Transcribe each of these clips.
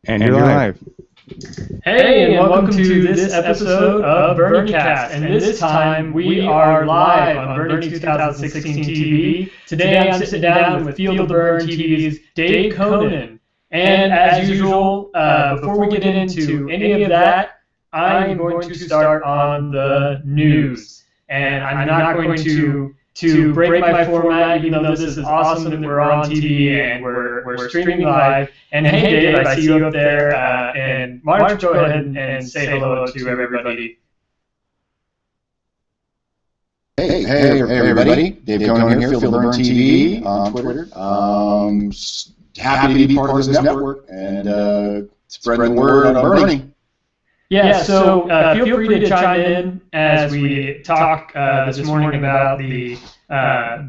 And you're live. Hey, and welcome to this episode of BernieCast. And this time we are live on Bernie 2016 TV. Today I'm sitting down with FeelTheBernTV's Dave Coennen. And as usual, before we get into any of that, I'm going to start on the news. And I'm not going to break my format, even though this is awesome that we're on TV and we're streaming live. And hey, Dave, I see you up there. And why don't you go ahead and say hello to everybody? Hey, everybody. Dave Coennen here, FeelTheBernTV on Twitter. Happy to be part of this network and spreading the word on Bernie. Yeah, so feel free to chime in as we talk this morning about the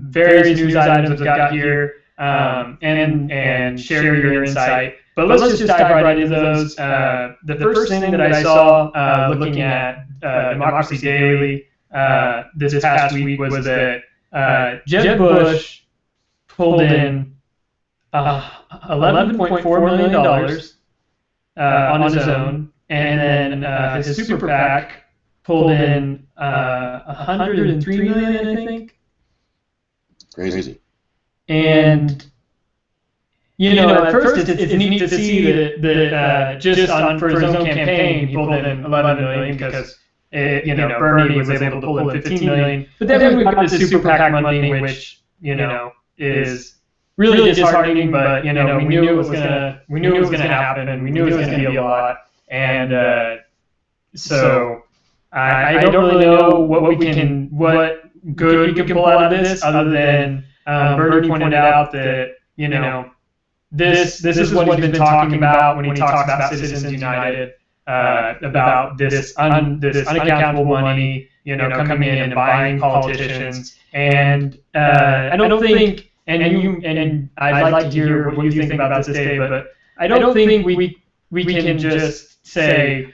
various news items we've got here and share your insight. But let's just dive right into those. The first thing that I saw looking at Democracy Daily this past week was that Jeb Bush pulled in $11.4 million on his own. And then his super PAC pulled in $103 million, I think. Crazy. And at first it's neat to see that just for his own campaign he pulled in $11 million because Bernie was able to pull in $15 million. But then we got this super PAC money, which is really disheartening. But we knew it was gonna happen, and we knew it was gonna be a lot. And so I don't really know what good we can pull out of this, other than Bernie pointed out that this is what he's been talking about when he talks about Citizens United, about this unaccountable money coming in and buying politicians. And I don't think, and I'd like to hear what you think about this, Dave, but I don't think we can just say, Jeb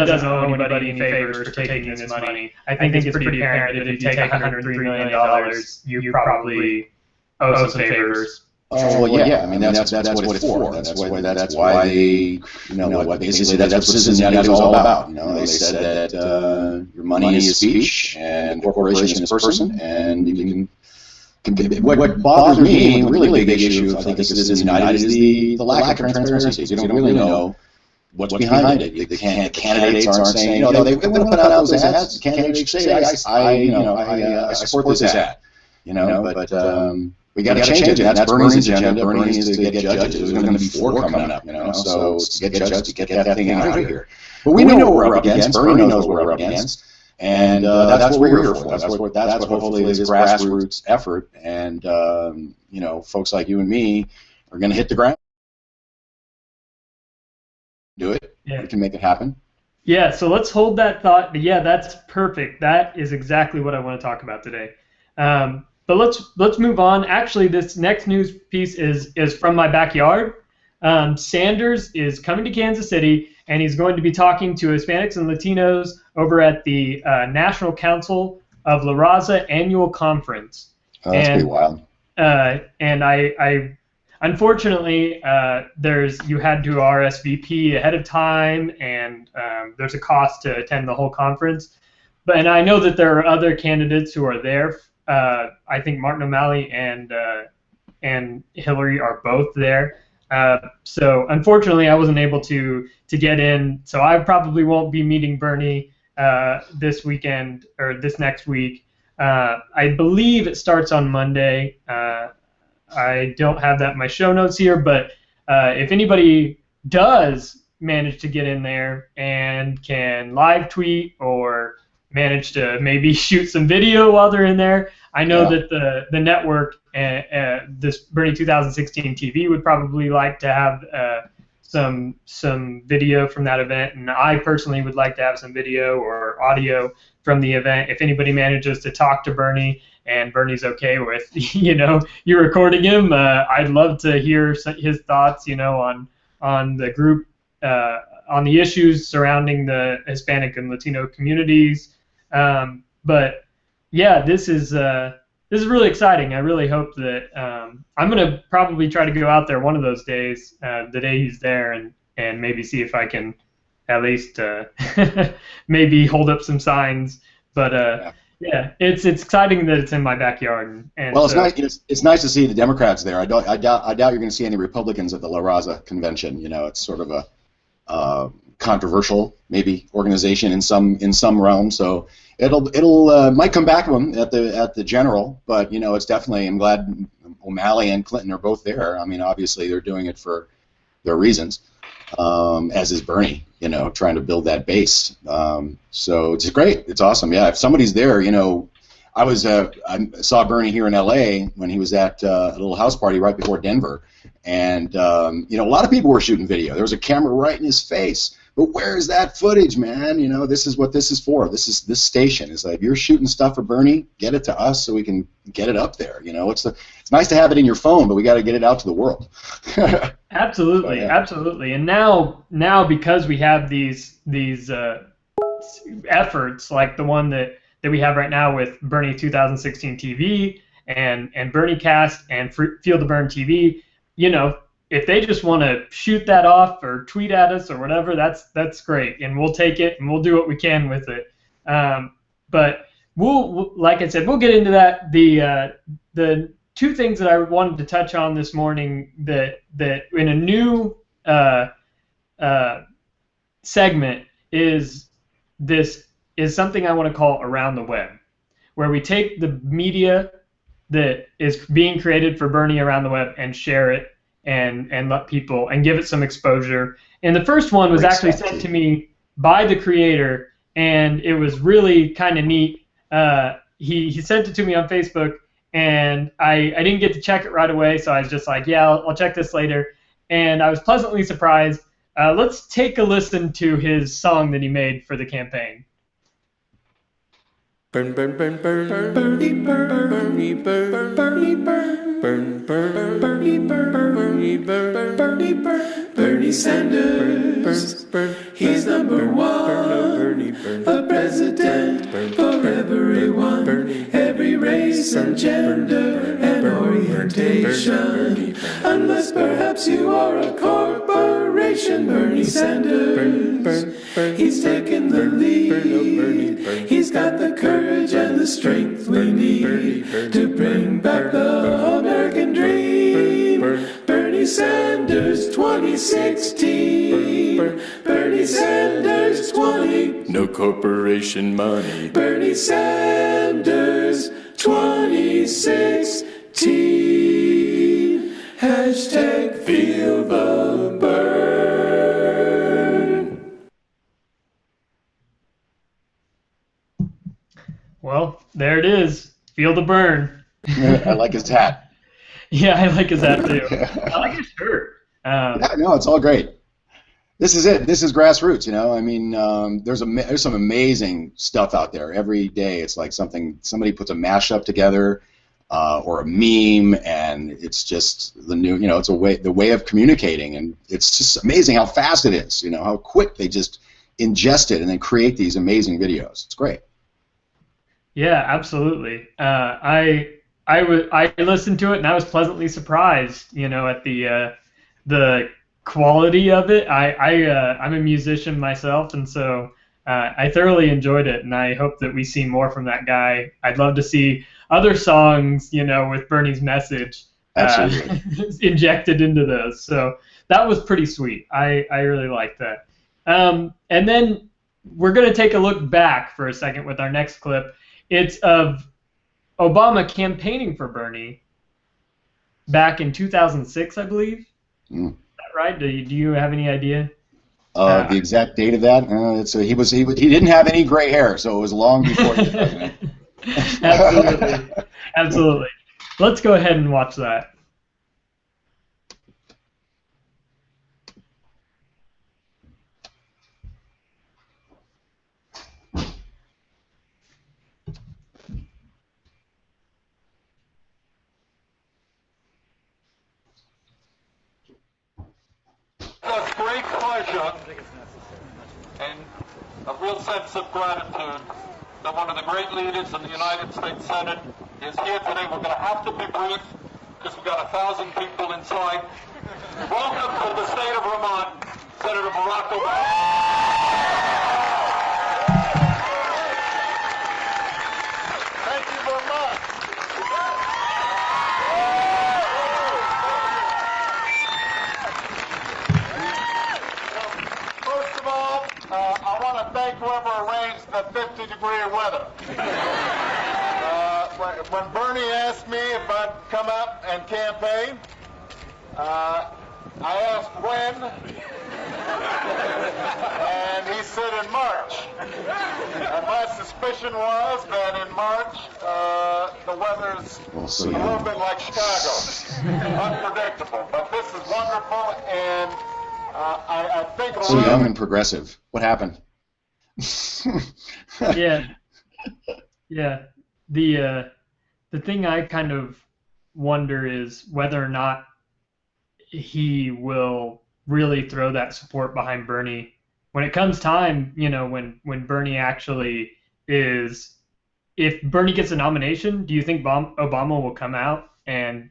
doesn't owe anybody any favors for taking this money. I think it's pretty apparent that if you take $103 million, you probably owe some favors. Oh, well, yeah. I mean, that's what it's for. That's why basically that's what Citizens United is all about. They said that your money is speech and corporation is person, and you can. What bothers me, the really big issue, I think, of Citizens United is the lack of transparency. You don't really know what's behind it. The candidates aren't saying, they want to put out those ads. The candidates say, I support this ad, but we got to change it. That's Bernie's agenda. Bernie needs to get judges. There's going to be 4 coming up, so to get judges to get that thing out of here. But we know what we're up against. Bernie knows what we're up against. And that's what we're here for. That's what hopefully this grassroots effort and folks like you and me are going to hit the ground. Do it. Yeah. We can make it happen. Yeah, so let's hold that thought. Yeah, that's perfect. That is exactly what I want to talk about today. But let's move on. Actually, this next news piece is from my backyard. Sanders is coming to Kansas City, and he's going to be talking to Hispanics and Latinos over at the National Council of La Raza annual conference. Oh, that's pretty wild. And I unfortunately, you had to RSVP ahead of time, and there's a cost to attend the whole conference. And I know that there are other candidates who are there. I think Martin O'Malley and Hillary are both there. So unfortunately, I wasn't able to get in. So I probably won't be meeting Bernie this weekend or this next week. I believe it starts on Monday. I don't have that in my show notes here, but if anybody does manage to get in there and can live tweet or manage to maybe shoot some video while they're in there, I know that the network, this Bernie 2016 TV, would probably like to have some video from that event, and I personally would like to have some video or audio from the event. If anybody manages to talk to Bernie and Bernie's okay with you recording him, I'd love to hear his thoughts on the group, on the issues surrounding the Hispanic and Latino communities. But yeah, this is this is really exciting. I really hope that I'm gonna probably try to go out there one of those days, the day he's there, and maybe see if I can at least maybe hold up some signs. But yeah, it's exciting that it's in my backyard. And well, it's nice. It's nice to see the Democrats there. I doubt you're going to see any Republicans at the La Raza convention. You know, it's sort of a controversial maybe organization in some realm. So it'll might come back to them at the general. But you know, it's definitely. I'm glad O'Malley and Clinton are both there. I mean, obviously they're doing it for their reasons. As is Bernie, you know, trying to build that base. So it's great. It's awesome. Yeah, if somebody's there, you know, I saw Bernie here in L.A. when he was at a little house party right before Denver, and you know, a lot of people were shooting video. There was a camera right in his face. But where's that footage, man? You know, this is what this is for. This station is like, if you're shooting stuff for Bernie, get it to us so we can get it up there. You know, it's nice to have it in your phone, but we got to get it out to the world. Absolutely, so, yeah. Absolutely. And now because we have these efforts like the one that we have right now with Bernie 2016 TV and BernieCast and Feel the Burn TV, you know, if they just want to shoot that off or tweet at us or whatever, that's great, and we'll take it and we'll do what we can with it. But we'll, like I said, we'll get into that. The two things that I wanted to touch on this morning that in a new segment is something I want to call Around the Web, where we take the media that is being created for Bernie around the web and share it and let people and give it some exposure. And the first one was actually sent to me by the creator, and it was really kind of neat. He sent it to me on Facebook, and I didn't get to check it right away, so I was just like, yeah, I'll check this later. And I was pleasantly surprised. Let's take a listen to his song that he made for the campaign. Burn, burn, burn, burn, Bernie, burn, Bernie, burn, Bernie, burn, burn, burn, Bernie, burn, Bernie, burn, Bernie, burn, Bernie Sanders, he's number one, a president for everyone, every race and gender and orientation, unless perhaps you are a corporation. Bernie Sanders, he's taken the lead, he's got the courage and the strength we need to bring back the American dream. Bernie Sanders 2016. Bernie Sanders 20. No corporation money. Bernie Sanders 2016. Hashtag Feel the Burn. Well, there it is. Feel the burn. I like his hat. Yeah, I like his hat too. I like his shirt. Yeah, no, it's all great. This is it. This is Grassroots. You know, I mean, there's some amazing stuff out there every day. It's like somebody puts a mashup together, or a meme, and it's just the new. You know, it's the way of communicating, and it's just amazing how fast it is. You know, how quick they just ingest it and then create these amazing videos. It's great. Yeah, absolutely. I listened to it and I was pleasantly surprised, you know, at the quality of it. I'm a musician myself, and so I thoroughly enjoyed it, and I hope that we see more from that guy. I'd love to see other songs, you know, with Bernie's message injected into those. So that was pretty sweet. I really liked that. And then we're going to take a look back for a second with our next clip. It's of Obama campaigning for Bernie back in 2006, I believe. Is that right? Do you have any idea? The exact date of that? He didn't have any gray hair, so it was long before he was president. Absolutely, absolutely. Let's go ahead and watch that. It's a great pleasure and a real sense of gratitude that one of the great leaders in the United States Senate is here today. We're going to have to be brief because we've got 1,000 people inside. Welcome to the state of Vermont, Senator Barack Obama. Thank you very much. First of all, I want to thank whoever arranged the 50-degree weather. When Bernie asked me if I'd come out and campaign, I asked when, and he said in March. And my suspicion was that in March, the weather's a little bit like Chicago, unpredictable. But this is wonderful, and I think So young and progressive. What happened? Yeah. The thing I kind of wonder is whether or not he will really throw that support behind Bernie when it comes time. You know, when Bernie actually is, if Bernie gets a nomination, do you think Obama will come out and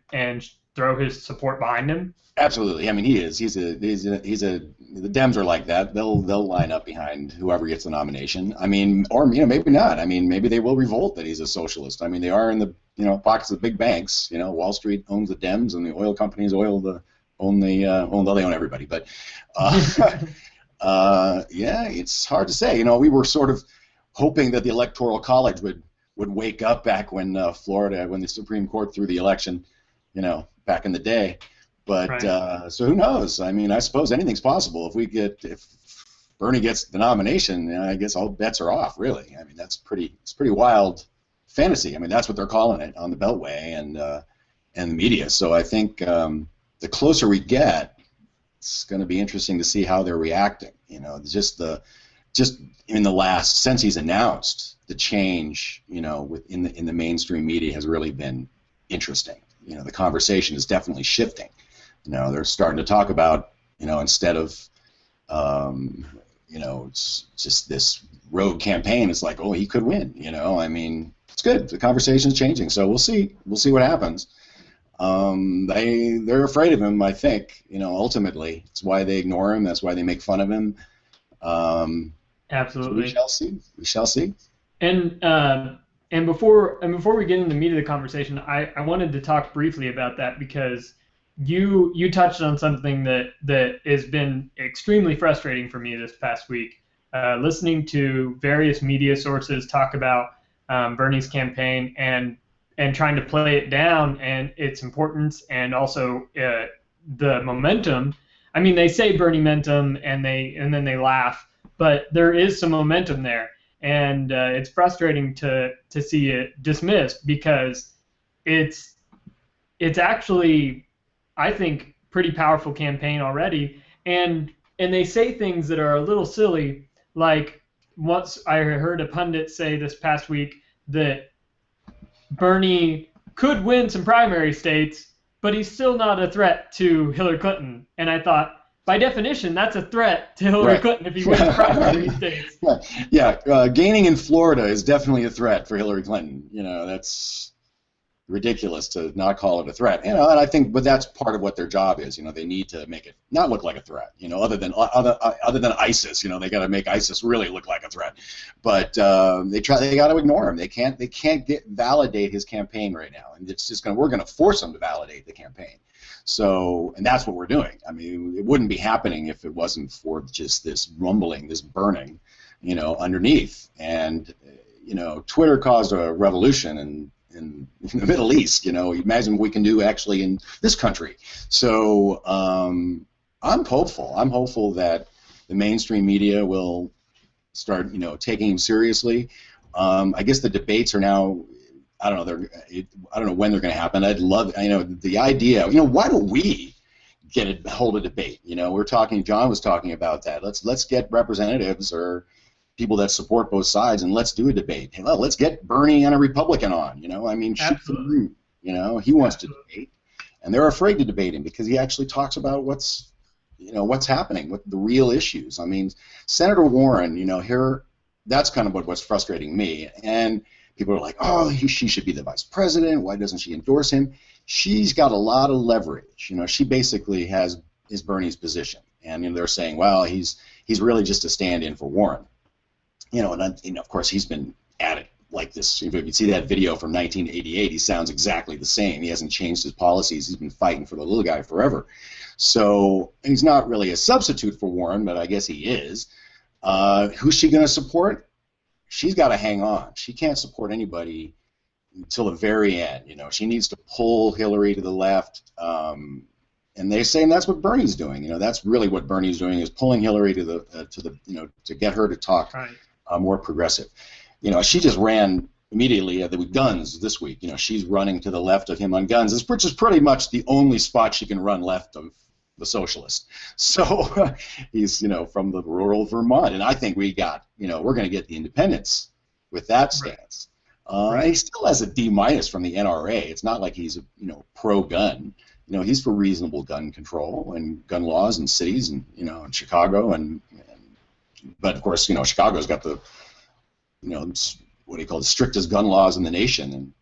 throw his support behind him? Absolutely. I mean, he is. The Dems are like that. They'll line up behind whoever gets the nomination. I mean, or maybe not. I mean, maybe they will revolt that he's a socialist. I mean, they are in the pockets of big banks. Wall Street owns the Dems, and the oil companies own everybody. But yeah, it's hard to say. We were sort of hoping that the Electoral College would wake up back when Florida, when the Supreme Court threw the election, back in the day. But right. So who knows? I mean, I suppose anything's possible. If Bernie gets the nomination, I guess all bets are off. Really, I mean, it's pretty wild fantasy. I mean, that's what they're calling it on the Beltway and the media. So I think the closer we get, it's going to be interesting to see how they're reacting. Just in the last, since he's announced, the change, in the mainstream media has really been interesting. The conversation is definitely shifting. They're starting to talk about, instead of, it's just this rogue campaign. It's like, oh, he could win. I mean, it's good. The conversation's changing. So we'll see. We'll see what happens. They're afraid of him, I think. Ultimately, it's why they ignore him. That's why they make fun of him. Absolutely. So we shall see. And before we get into the meat of the conversation, I wanted to talk briefly about that because you touched on something that has been extremely frustrating for me this past week. Listening to various media sources talk about Bernie's campaign and trying to play it down and its importance and also the momentum. I mean, they say Bernie momentum and then they laugh, but there is some momentum there. And it's frustrating to see it dismissed because it's actually, I think, pretty powerful campaign already. And they say things that are a little silly, like once I heard a pundit say this past week that Bernie could win some primary states, but he's still not a threat to Hillary Clinton. And I thought, by definition, that's a threat to Hillary Clinton if he wins primary states. Yeah, gaining in Florida is definitely a threat for Hillary Clinton. That's ridiculous to not call it a threat. And I think, but that's part of what their job is. They need to make it not look like a threat. Other than ISIS, they got to make ISIS really look like a threat. But they got to ignore him. They can't validate his campaign right now, and we're going to force them to validate the campaign. So, and that's what we're doing. I mean, it wouldn't be happening if it wasn't for just this rumbling, this burning, underneath. And, Twitter caused a revolution in the Middle East. Imagine what we can do actually in this country. So, I'm hopeful. I'm hopeful that the mainstream media will start, taking him seriously. I guess the debates are now. I don't know when they're going to happen. I'd love, the idea. Why don't we hold a debate? John was talking about that. Let's get representatives or people that support both sides, and let's do a debate. Hey, well, let's get Bernie and a Republican on. I mean, shoot the room. He wants to debate, and they're afraid to debate him because he actually talks about what's happening, what the real issues. I mean, Senator Warren, here. That's kind of what's frustrating me. And, I think, but that's part of what they're job is. They need to make it not look like a threat. Other than ISIS, they got to People are like, oh, she should be the vice president. Why doesn't she endorse him? She's got a lot of leverage. You know, she basically is Bernie's position, and they're saying, well, he's really just a stand-in for Warren. You know, and of course he's been at it like this. If you see that video from 1988, he sounds exactly the same. He hasn't changed his policies. He's been fighting for the little guy forever. So he's not really a substitute for Warren, but I guess he is. Who's she going to support? She's got to hang on. She can't support anybody until the very end. You know, she needs to pull Hillary to the left. And they're saying that's what Bernie's doing. You know, that's really what Bernie's doing, is pulling Hillary to the you know, to get her to talk more progressive. You know, she just ran immediately with guns this week. You know, she's running to the left of him on guns, which is pretty much the only spot she can run left of the socialist. So he's, you know, from the rural Vermont, and I think we're going to get the independents with that stance. He still has a D- from the NRA. It's not like he's pro-gun. You know, he's for reasonable gun control and gun laws in cities, and in Chicago, but of course, Chicago's got the what do you call it, the strictest gun laws in the nation, and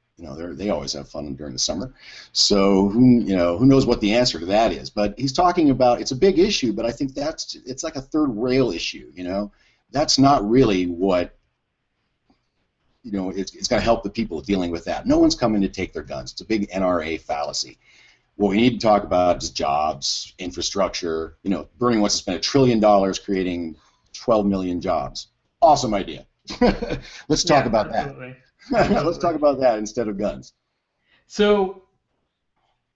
they always have fun during the summer. So who knows what the answer to that is? But he's talking about, it's a big issue, but I think it's like a third rail issue. That's not really what it's going to help the people dealing with that. No one's coming to take their guns. It's a big NRA fallacy. What we need to talk about is jobs, infrastructure. Bernie wants to spend $1 trillion creating 12 million jobs. Awesome idea. Let's talk about that. Let's talk about that instead of guns. So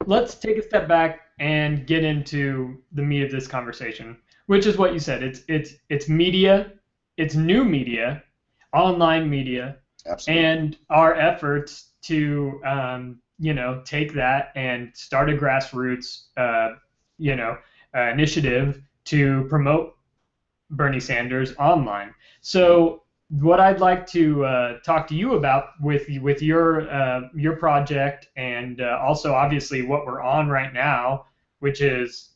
let's take a step back and get into the meat of this conversation, which is what you said. It's media, it's new media, online media. Absolutely. And our efforts to take that and start a grassroots initiative to promote Bernie Sanders online. So what I'd like to talk to you about with your project, and also obviously what we're on right now, which is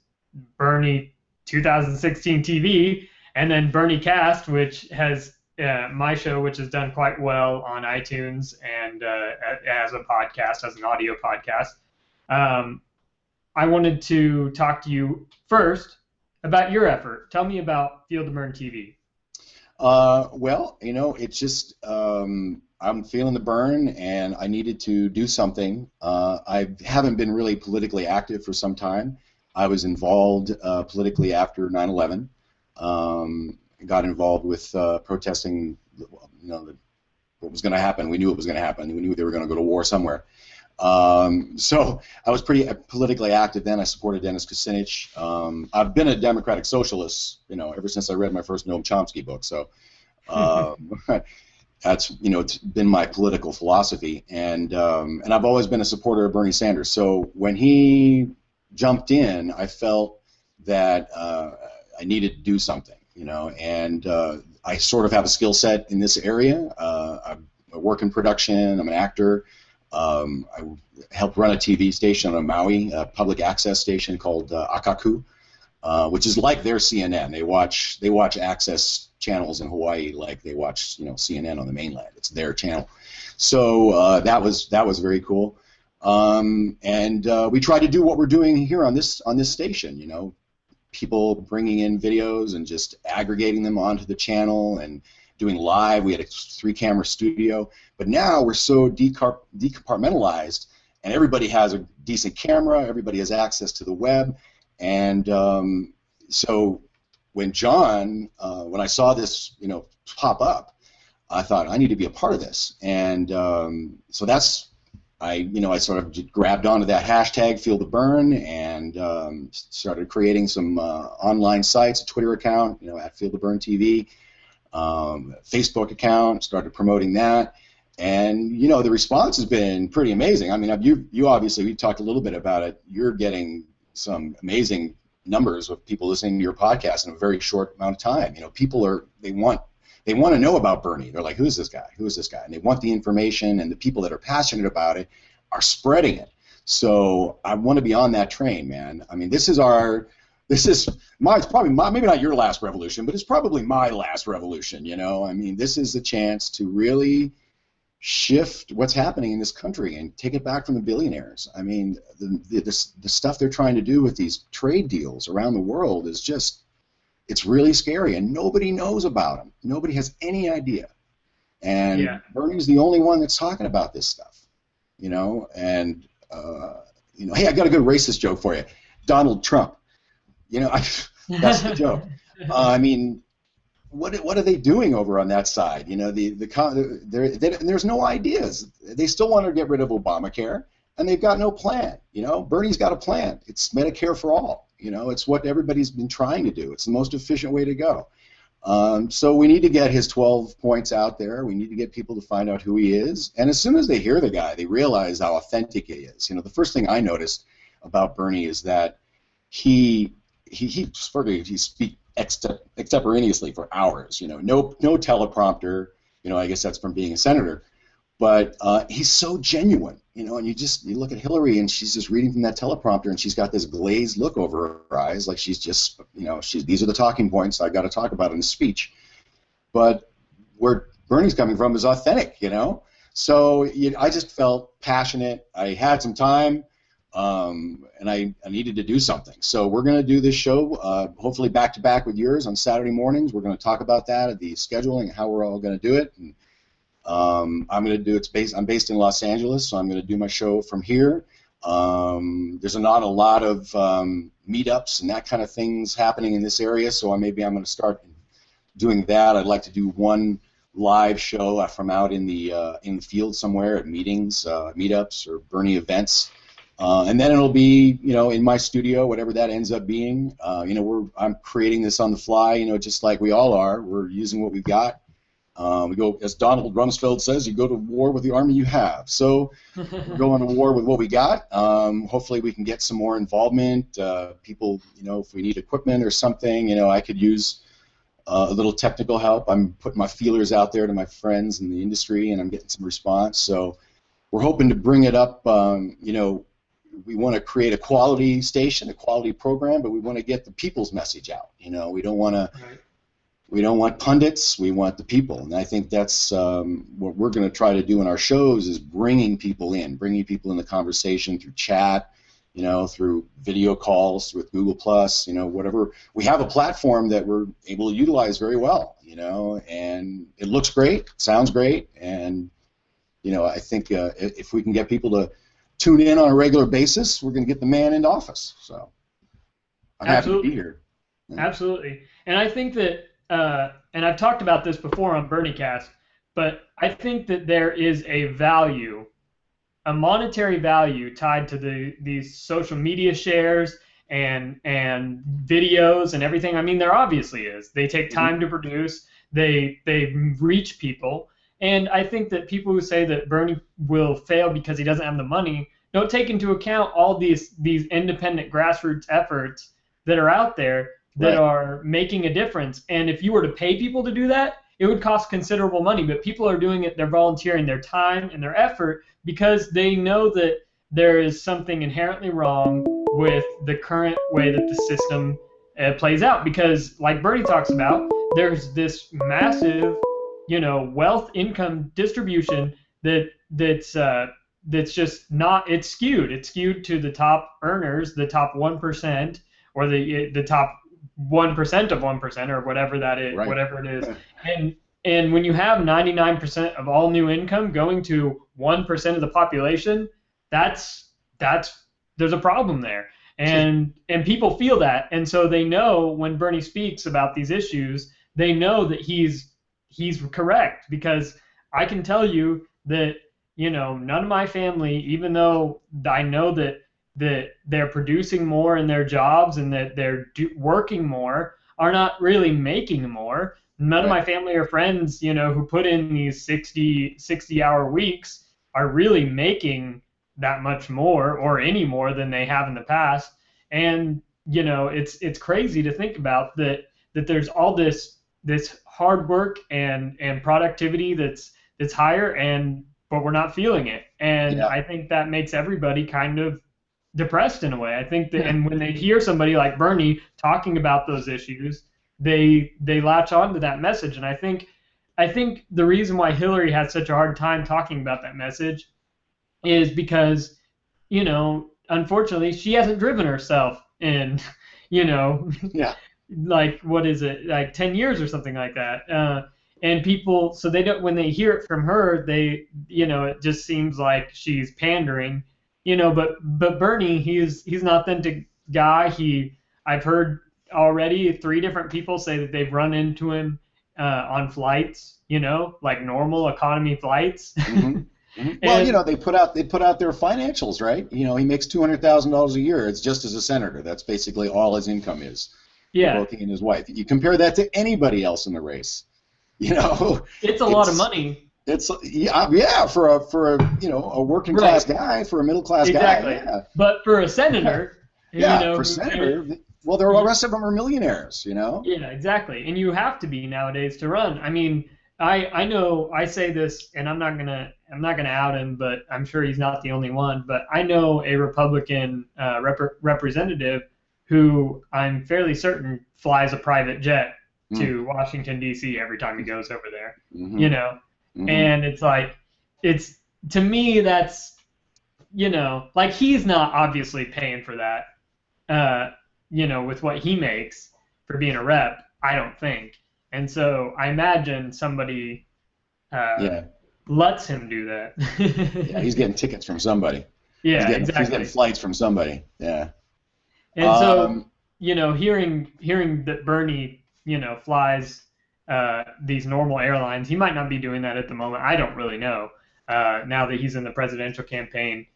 Bernie 2016 TV, and then BernieCast, which has my show, which has done quite well on iTunes and as a podcast, as an audio podcast. I wanted to talk to you first about your effort. Tell me about FeelTheBernTV. Well, it's just I'm feeling the burn, and I needed to do something. I haven't been really politically active for some time. I was involved politically after 9/11. Got involved with protesting, what was going to happen. We knew it was going to happen. We knew they were going to go to war somewhere. So I was pretty politically active then. I supported Dennis Kucinich. I've been a democratic socialist, ever since I read my first Noam Chomsky book. So that's, it's been my political philosophy, and I've always been a supporter of Bernie Sanders. So when he jumped in, I felt that I needed to do something, and I sort of have a skill set in this area. I work in production. I'm an actor. I helped run a TV station on Maui, a public access station called Akaku, which is like their CNN. They watch access channels in Hawaii like they watch CNN on the mainland. It's their channel. So that was very cool. And we try to do what we're doing here on this station. People bringing in videos and just aggregating them onto the channel and doing live. We had a 3-camera studio, but now we're so decompartmentalized, and everybody has a decent camera. Everybody has access to the web, and so when I saw this, pop up, I thought I need to be a part of this, and so I sort of grabbed onto that hashtag FeelTheBern and started creating some online sites, a Twitter account, at FeelTheBernTV. Facebook account, started promoting that, and the response has been pretty amazing. I mean, you obviously, we talked a little bit about it. You're getting some amazing numbers of people listening to your podcast in a very short amount of time. People they want to know about Bernie. They're like, who's this guy? Who is this guy? And they want the information, and the people that are passionate about it are spreading it. So I want to be on that train, man. I mean, it's probably maybe not your last revolution, but it's probably my last revolution, I mean, this is a chance to really shift what's happening in this country and take it back from the billionaires. I mean, the stuff they're trying to do with these trade deals around the world is just, it's really scary, and nobody knows about them. Nobody has any idea. And Bernie's the only one that's talking about this stuff, you know. And you know, hey, I got a good racist joke for you. Donald Trump, you know, that's the joke. I mean, what are they doing over on that side? You know, there's no ideas. They still want to get rid of Obamacare, and they've got no plan. You know, Bernie's got a plan. It's Medicare for all. You know, it's what everybody's been trying to do. It's the most efficient way to go. So we need to get his 12 points out there. We need to get people to find out who he is. And as soon as they hear the guy, they realize how authentic he is. You know, the first thing I noticed about Bernie is that he speaks extemporaneously for hours. You know, no teleprompter. You know, I guess that's from being a senator. But he's so genuine, you know, and you look at Hillary and she's just reading from that teleprompter and she's got this glazed look over her eyes like she's just, you know, these are the talking points I've got to talk about in the speech. But where Bernie's coming from is authentic, you know. So I just felt passionate. I had some time, and I needed to do something. So we're going to do this show, hopefully back to back with yours on Saturday mornings. We're going to talk about that, the scheduling, how we're all going to do it. And, I'm going to do I'm based in Los Angeles, so I'm going to do my show from here. There's not a lot of meetups and that kind of things happening in this area, so maybe I'm going to start doing that. I'd like to do one live show from out in the field somewhere at meetings, meetups, or Bernie events, and then it'll be, you know, in my studio, whatever that ends up being. You know, I'm creating this on the fly, you know, just like we all are. We're using what we've got. We go, as Donald Rumsfeld says, you go to war with the army you have. So we're going to war with what we got. Hopefully we can get some more involvement. People, you know, if we need equipment or something, you know, I could use a little technical help. I'm putting my feelers out there to my friends in the industry, and I'm getting some response. So we're hoping to bring it up. You know, we want to create a quality station, a quality program, but we want to get the people's message out. You know, we don't want to. Right. We don't want pundits, we want the people. And I think that's what we're going to try to do in our shows, is bringing people in the conversation through chat, you know, through video calls with Google+, you know, whatever. We have a platform that we're able to utilize very well, you know, and it looks great, sounds great, and, you know, I think if we can get people to tune in on a regular basis, we're going to get the man into office. So I'm happy to be here. Yeah. Absolutely. And I think that and I've talked about this before on BernieCast, but I think that there is a value, a monetary value tied to these social media shares and videos and everything. I mean, there obviously is. They take time to produce. They reach people. And I think that people who say that Bernie will fail because he doesn't have the money don't take into account all these independent grassroots efforts that are out there that are making a difference. And if you were to pay people to do that, it would cost considerable money. But people are doing it, they're volunteering their time and their effort because they know that there is something inherently wrong with the current way that the system plays out. Because like Bernie talks about, there's this massive, you know, wealth income distribution that's just not, it's skewed. It's skewed to the top earners, the top 1%, or the top 1% of 1%, or whatever that is, whatever it is. And when you have 99% of all new income going to 1% of the population, there's a problem there. And people feel that. And so they know when Bernie speaks about these issues, they know that he's correct, because I can tell you that, you know, none of my family, even though I know that they're producing more in their jobs and that they're working more, are not really making more. None of my family or friends, you know, who put in these 60-hour weeks are really making that much more or any more than they have in the past. And, you know, it's crazy to think about that there's all this hard work and productivity that's higher, but we're not feeling it. And I think that makes everybody kind of depressed in a way. I think that, and when they hear somebody like Bernie talking about those issues, they latch on to that message. And I think I think the reason why Hillary had such a hard time talking about that message is because, unfortunately, she hasn't driven herself in, Yeah. like, what is it, like 10 years or something like that. And people, so they don't, when they hear it from her, it just seems like she's pandering, but Bernie, he's an authentic guy. I've heard already 3 different people say that they've run into him on flights, like normal economy flights. Mm-hmm. Mm-hmm. Well, they put out their financials, right? He makes $200,000 a year. It's just as a senator. That's basically all his income is. Yeah. Both he and his wife. You compare that to anybody else in the race. It's a lot of money. It's for a working class guy, for a middle class guy. Yeah. But for a senator, for senator, well, the rest of them are millionaires. Yeah, exactly. And you have to be nowadays to run. I mean, I know I say this, and I'm not gonna out him, but I'm sure he's not the only one. But I know a Republican representative who I'm fairly certain flies a private jet to Washington, D.C. every time he goes over there. Mm-hmm. And it's like, to me, that's, like, he's not obviously paying for that, with what he makes for being a rep, I don't think. And so I imagine somebody lets him do that. Yeah, he's getting tickets from somebody. Yeah, He's getting flights from somebody. Yeah. And so, hearing that Bernie, flies these normal airlines, he might not be doing that at the moment. I don't really know. Now that he's in the presidential campaign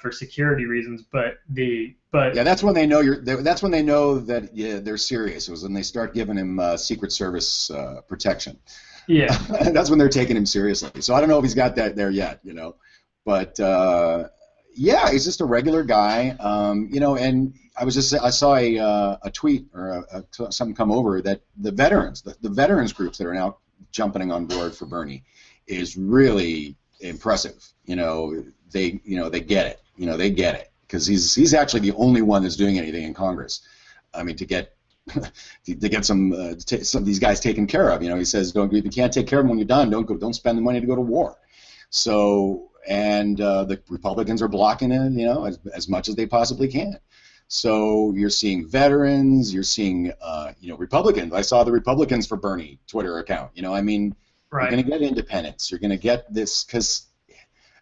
for security reasons, but that's when they know That's when they know that they're serious. It was when they start giving him Secret Service protection. Yeah. That's when they're taking him seriously. So I don't know if he's got that there yet, but. He's just a regular guy, and I saw a tweet or something come over that the veterans groups that are now jumping on board for Bernie is really impressive. They get it. They get it because he's actually the only one that's doing anything in Congress. I mean, to get some of these guys taken care of. He says, if you can't take care of them when you're done, don't spend the money to go to war. So. And the Republicans are blocking it, as much as they possibly can. So you're seeing veterans, you're seeing, Republicans. I saw the Republicans for Bernie Twitter account. You're going to get independents. You're going to get this because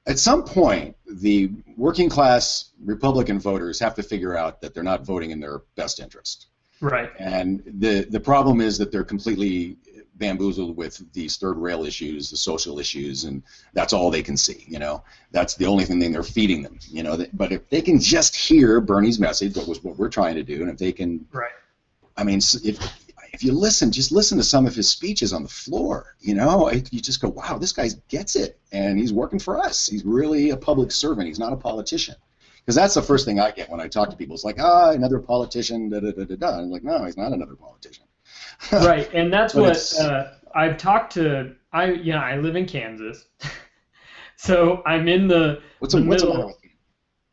at some point the working class Republican voters have to figure out that they're not voting in their best interest. Right. And the problem is that they're completely bamboozled with these third rail issues, the social issues, and that's all they can see. That's the only thing they're feeding them. But if they can just hear Bernie's message, what we're trying to do, and if they can, I mean, if you just listen to some of his speeches on the floor, you just go, wow, this guy gets it, and he's working for us. He's really a public servant. He's not a politician. Because that's the first thing I get when I talk to people. It's like, another politician, da-da-da-da-da. I'm like, no, he's not another politician. Right, and that's what I've talked to. I live in Kansas, so I'm in the middle.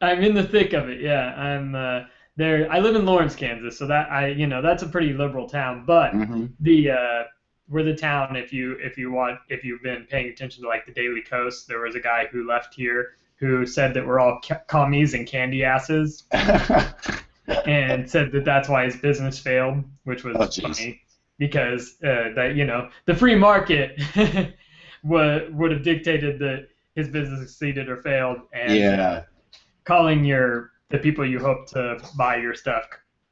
I'm in the thick of it. Yeah, I'm there. I live in Lawrence, Kansas, so that's a pretty liberal town. But we're the town. If you've been paying attention to like the Daily Coast, there was a guy who left here who said that we're all commies and candy asses. And said that that's why his business failed, which was funny because the free market would have dictated that his business succeeded or failed, and calling the people you hope to buy your stuff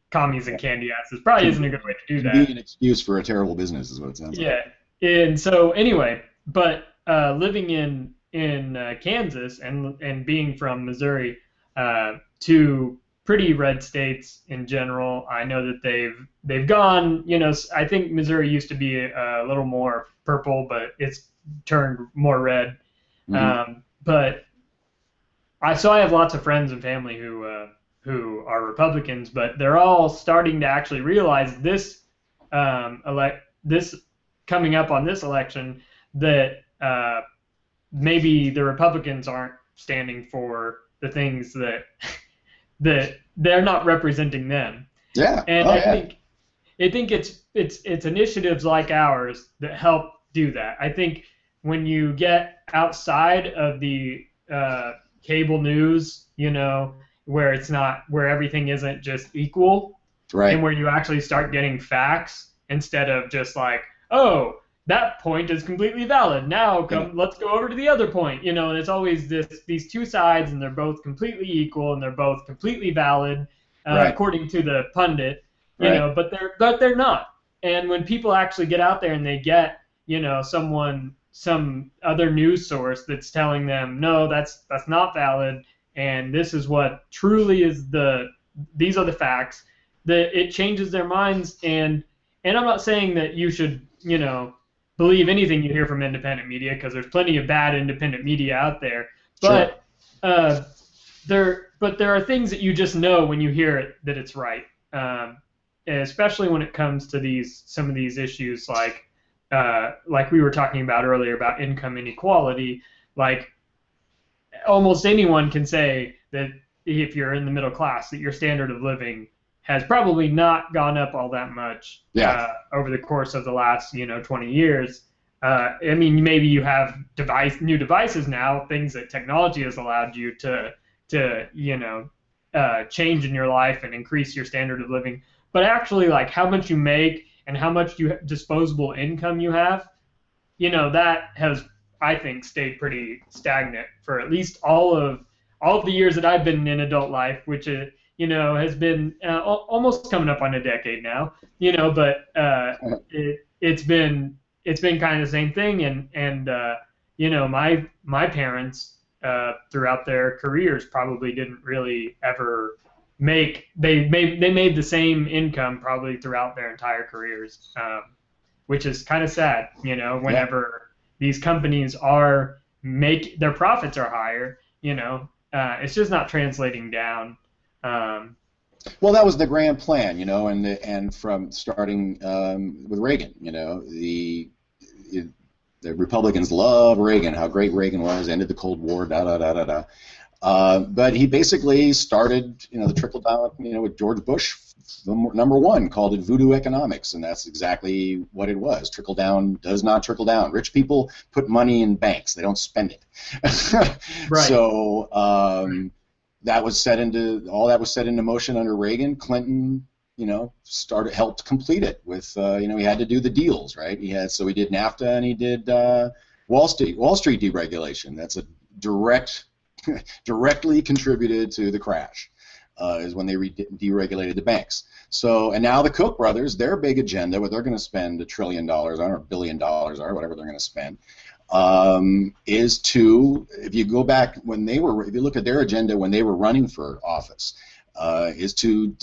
commies and candy asses probably isn't a good way to do that. Be an excuse for a terrible business is what it sounds like. Yeah, and so anyway, but living in Kansas and being from Missouri, two pretty red states in general. I know that they've gone, I think Missouri used to be a little more purple, but it's turned more red. Mm-hmm. But I have lots of friends and family who are Republicans, but they're all starting to actually realize this this coming up on this election that maybe the Republicans aren't standing for the things that they're not representing them. Yeah. And I think it's initiatives like ours that help do that. I think when you get outside of the cable news, where everything isn't just equal, Right. and where you actually start getting facts instead of just like, oh, that point is completely valid. Now let's go over to the other point, and it's always these two sides, and they're both completely equal, and they're both completely valid, according to the pundit, but they're not. And when people actually get out there and they get, some other news source that's telling them, no, that's not valid, and this is what truly is these are the facts, that it changes their minds. And I'm not saying that you should, believe anything you hear from independent media, because there's plenty of bad independent media out there. But there are things that you just know when you hear it that it's right, especially when it comes to some of these issues like we were talking about earlier about income inequality. Like, almost anyone can say that if you're in the middle class, that your standard of living has probably not gone up all that much over the course of the last 20 years. I mean, maybe you have new devices now, things that technology has allowed you to change in your life and increase your standard of living. But actually, like, how much you make and how much disposable income you have, that has, I think, stayed pretty stagnant for at least all of the years that I've been in adult life, which is, has been almost coming up on a decade now, but it's been kind of the same thing. And my parents throughout their careers probably didn't really ever they made the same income probably throughout their entire careers, which is kind of sad, whenever these companies their profits are higher, it's just not translating down. Well, that was the grand plan, and from starting with Reagan, the Republicans love Reagan, how great Reagan was, ended the Cold War, but he basically started, the trickle down, with George Bush, number one, called it voodoo economics, and that's exactly what it was. Trickle down does not trickle down. Rich people put money in banks; they don't spend it. Right. So all that was set into motion under Reagan. Clinton, helped complete it with, he had to do the deals, right? He did NAFTA and he did Wall Street deregulation. That's a directly contributed to the crash. Is when they deregulated the banks. So, and now the Koch brothers, their big agenda, what they're going to spend $1 trillion on, or $1 billion, or whatever they're going to spend, is to, if you go back if you look at their agenda when they were running for office, is to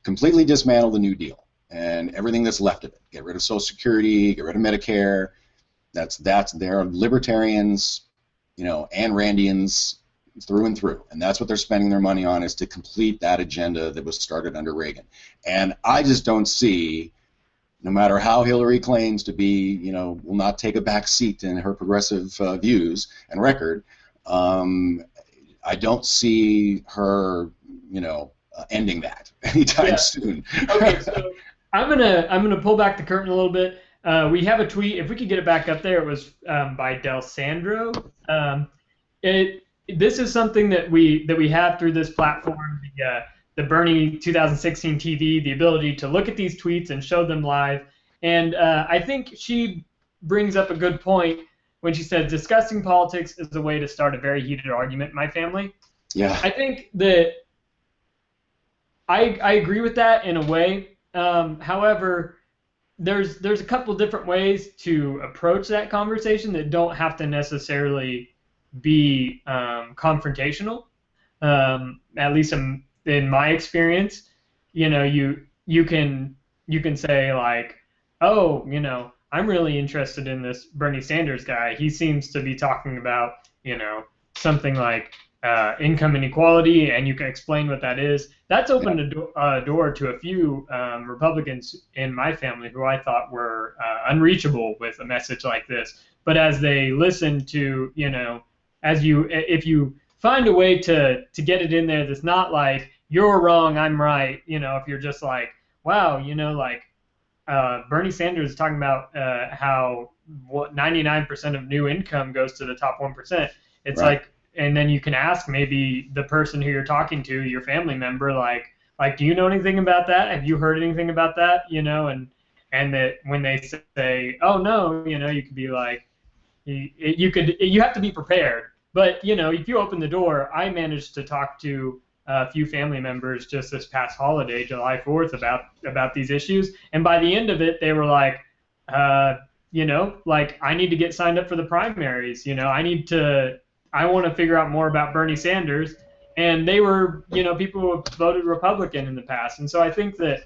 completely dismantle the New Deal and everything that's left of it. Get rid of Social Security, get rid of Medicare. They're libertarians, and Randians through and through, and that's what they're spending their money on, is to complete that agenda that was started under Reagan. And I just don't see, no matter how Hillary claims to be, will not take a back seat in her progressive views and record, I don't see her, ending that anytime soon. Okay, so I'm gonna pull back the curtain a little bit. We have a tweet. If we could get it back up there, it was by Del Sandro. This is something that we have through this platform, the Bernie 2016 TV, the ability to look at these tweets and show them live. And I think she brings up a good point when she says discussing politics is a way to start a very heated argument in my family. Yeah. I think that I agree with that in a way. However, there's a couple different ways to approach that conversation that don't have to necessarily be confrontational. At least in my experience, you can say like, oh, I'm really interested in this Bernie Sanders guy. He seems to be talking about something like income inequality, and you can explain what that is. That's opened a door to a few Republicans in my family who I thought were unreachable with a message like this. But as they listen to, if you find a way to get it in there that's not like you're wrong, I'm right, if you're just like, wow, Bernie Sanders is talking about how 99% of new income goes to the top 1%. It's Right. like, and then you can ask maybe the person who you're talking to, your family member, like, do you know anything about that? Have you heard anything about that? You know, and that when they say, oh no, you know, you could be like, you have to be prepared. But you know, if you open the door, I managed to talk to a few family members just this past holiday, July 4th, about these issues, and by the end of it, they were like, you know, like, I need to get signed up for the primaries. You know, I want to figure out more about Bernie Sanders, and they were, you know, people who have voted Republican in the past, and so I think that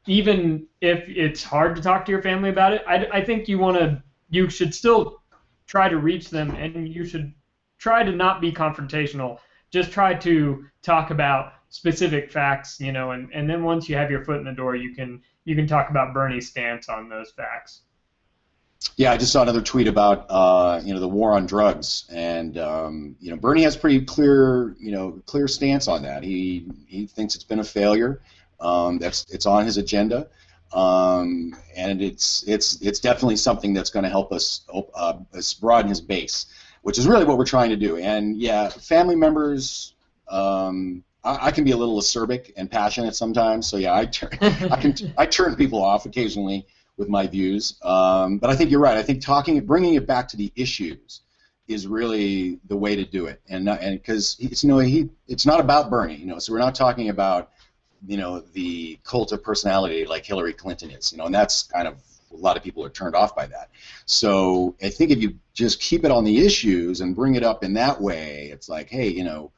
even if it's hard to talk to your family about it, I think you should still try to reach them, and you should try to not be confrontational. Just try to talk about specific facts, you know, and then once you have your foot in the door, you can talk about Bernie's stance on those facts. Yeah, I just saw another tweet about you know, the war on drugs, and you know, Bernie has pretty clear stance on that. He thinks it's been a failure. It's on his agenda, and it's definitely something that's going to help us broaden his base, which is really what we're trying to do. And yeah, family members, I can be a little acerbic and passionate sometimes. So yeah, I turn people off occasionally with my views. But I think you're right. I think bringing it back to the issues is really the way to do it, and because it's not about Bernie, you know. So we're not talking about, you know, the cult of personality like Hillary Clinton is, you know, and that's kind of, a lot of people are turned off by that. So I think if you just keep it on the issues and bring it up in that way, it's like, hey, you know,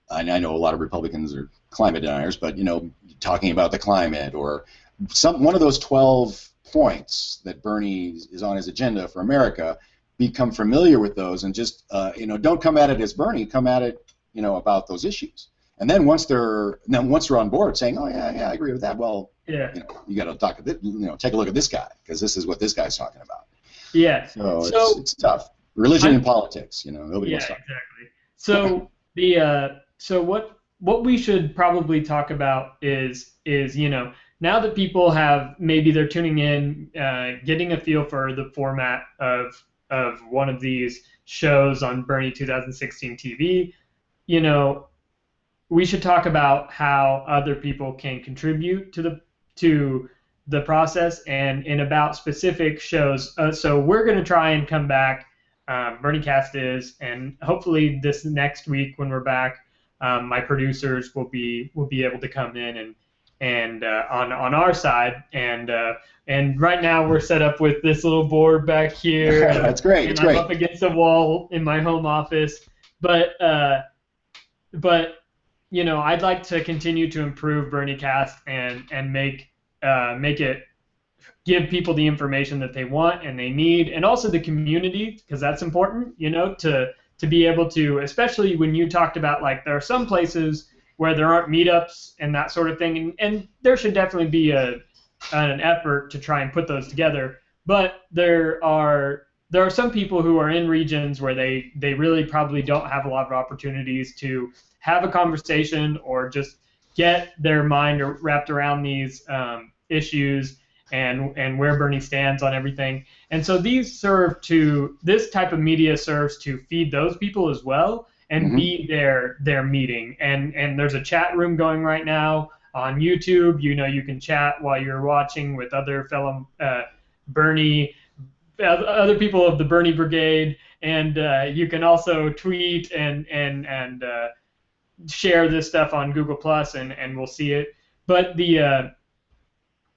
I know a lot of Republicans are climate deniers, but, you know, talking about the climate or one of those 12 points that Bernie is on his agenda for America, become familiar with those, and just you know, don't come at it as Bernie, come at it, you know, about those issues. And then once they're on board, saying, "Oh yeah, I agree with that." Well, yeah, you know, you got to talk. You know, take a look at this guy, because this is what this guy's talking about. Yeah. So it's tough. Religion and politics. You know, nobody wants to talk. Exactly. So what we should probably talk about is, you know, now that people they're tuning in, getting a feel for the format of one of these shows on Bernie 2016 TV, you know, we should talk about how other people can contribute to the process, and about specific shows. So we're going to try and come back, BernieCast is, and hopefully this next week when we're back, my producers will be able to come in and on our side, and right now we're set up with this little board back here. That's great. And I'm up against a wall in my home office, but you know, I'd like to continue to improve BernieCast and make it, give people the information that they want and they need, and also the community, because that's important, you know, to be able to, especially when you talked about, like, there are some places where there aren't meetups and that sort of thing, and there should definitely be an effort to try and put those together. But there are some people who are in regions where they really probably don't have a lot of opportunities to have a conversation or just get their mind wrapped around these issues and where Bernie stands on everything. And so this type of media serves to feed those people as well, and be their meeting. And there's a chat room going right now on YouTube. You know, you can chat while you're watching with other fellow other people of the Bernie Brigade, and you can also tweet and share this stuff on Google Plus, and we'll see it. But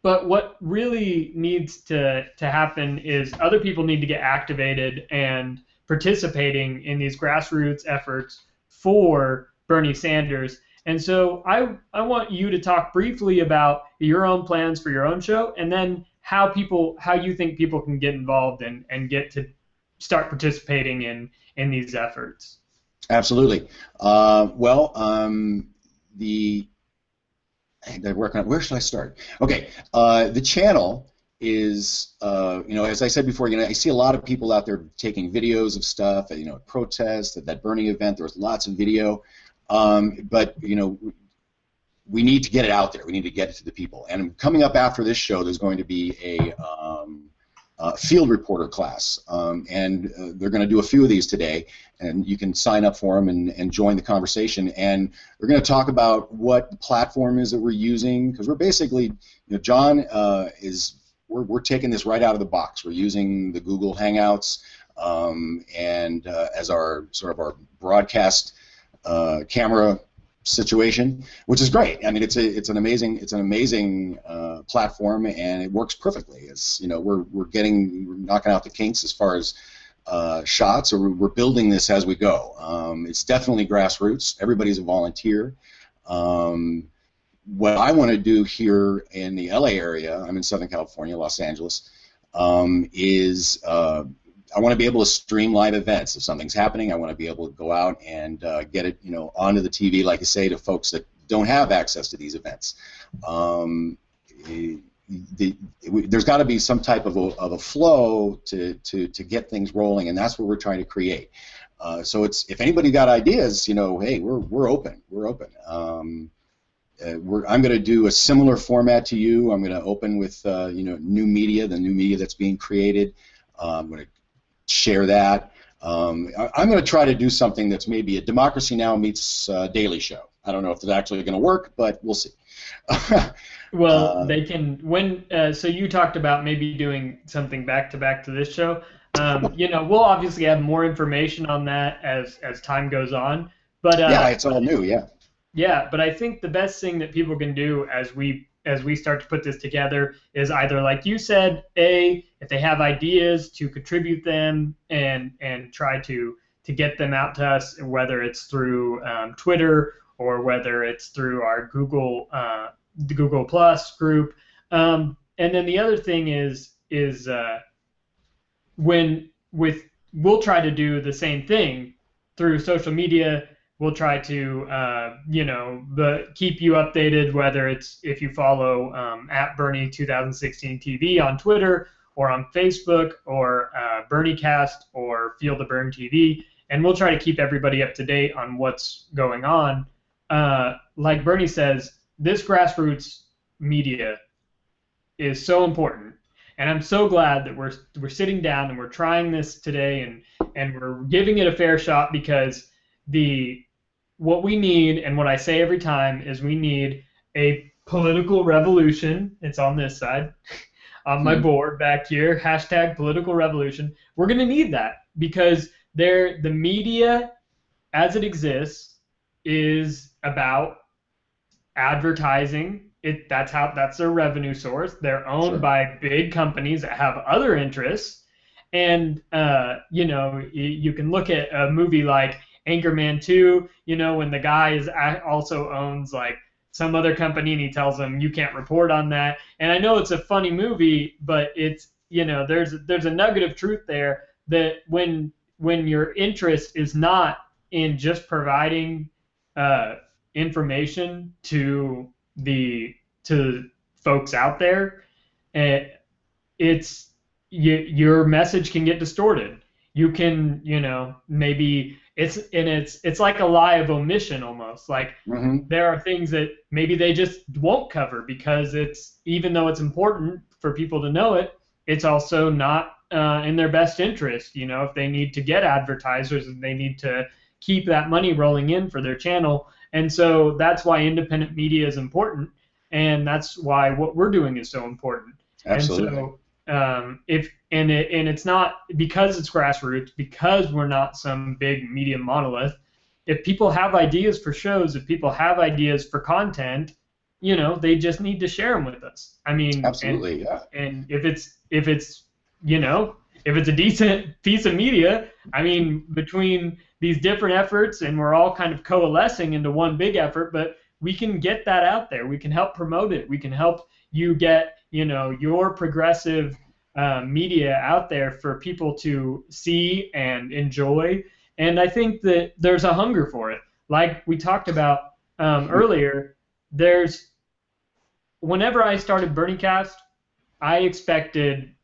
what really needs to happen is other people need to get activated and participating in these grassroots efforts for Bernie Sanders. And so I want you to talk briefly about your own plans for your own show, and then how you think people can get involved and get to start participating in these efforts. Absolutely. They're working on, where should I start? Okay, the channel is, you know, as I said before, you know, I see a lot of people out there taking videos of stuff, you know, at protests, at that Bernie event. There was lots of video, but, you know, we need to get it out there. We need to get it to the people. And coming up after this show, there's going to be a field reporter class, and they're going to do a few of these today, and you can sign up for them and join the conversation. And we're going to talk about what the platform is that we're using, because we're basically, John we're taking this right out of the box. We're using the Google Hangouts and as our sort of our broadcast camera situation, which is great. I mean, it's an amazing platform, and it works perfectly. It's we're knocking out the kinks as far as shots, or we're building this as we go. It's definitely grassroots. Everybody's a volunteer. What I want to do here in the LA area, I'm in Southern California, Los Angeles, is I want to be able to stream live events. If something's happening, I want to be able to go out and get it, onto the TV, like I say, to folks that don't have access to these events. There's got to be some type of a flow to get things rolling, and that's what we're trying to create. So if anybody got ideas, hey, we're open. We're open. I'm going to do a similar format to you. I'm going to open with new media, the new media that's being created. I'm going to share that. I'm going to try to do something that's maybe a Democracy Now! Meets Daily Show. I don't know if it's actually going to work, but we'll see. Well, they can. So you talked about maybe doing something back to this show. We'll obviously have more information on that as time goes on. But yeah, it's all new. Yeah. Yeah, but I think the best thing that people can do as we start to put this together is either, like you said, if they have ideas, to contribute them and try to get them out to us, whether it's through Twitter or whether it's through our the Google Plus group. And then the other thing is we'll try to do the same thing through social media. We'll try to, keep you updated, whether it's if you follow at Bernie2016TV on Twitter or on Facebook or BernieCast or FeelTheBernTV, and we'll try to keep everybody up to date on what's going on. Like Bernie says, this grassroots media is so important, and I'm so glad that we're sitting down and we're trying this today and we're giving it a fair shot, because what we need, and what I say every time, is we need a political revolution. It's on this side, on my board back here, #political revolution. We're going to need that, because the media as it exists is about advertising. That's their revenue source. They're owned by big companies that have other interests. And, you can look at a movie like Anchorman 2, when the guy also owns like some other company, and he tells them you can't report on that. And I know it's a funny movie, but it's there's a nugget of truth there, that when your interest is not in just providing information to folks out there, your message can get distorted. You can maybe it's like a lie of omission almost. Like there are things that maybe they just won't cover, because even though it's important for people to know it, it's also not in their best interest. If they need to get advertisers and they need to keep that money rolling in for their channel. And so that's why independent media is important, and that's why what we're doing is so important. Absolutely. And so it's not because it's grassroots, because we're not some big media monolith. If people have ideas for shows, if people have ideas for content, they just need to share them with us. I mean, absolutely, yeah. And if it's a decent piece of media, I mean, between these different efforts, and we're all kind of coalescing into one big effort, but we can get that out there. We can help promote it. We can help you get, your progressive media out there for people to see and enjoy. And I think that there's a hunger for it. Like we talked about earlier, whenever I started BernieCast, I didn't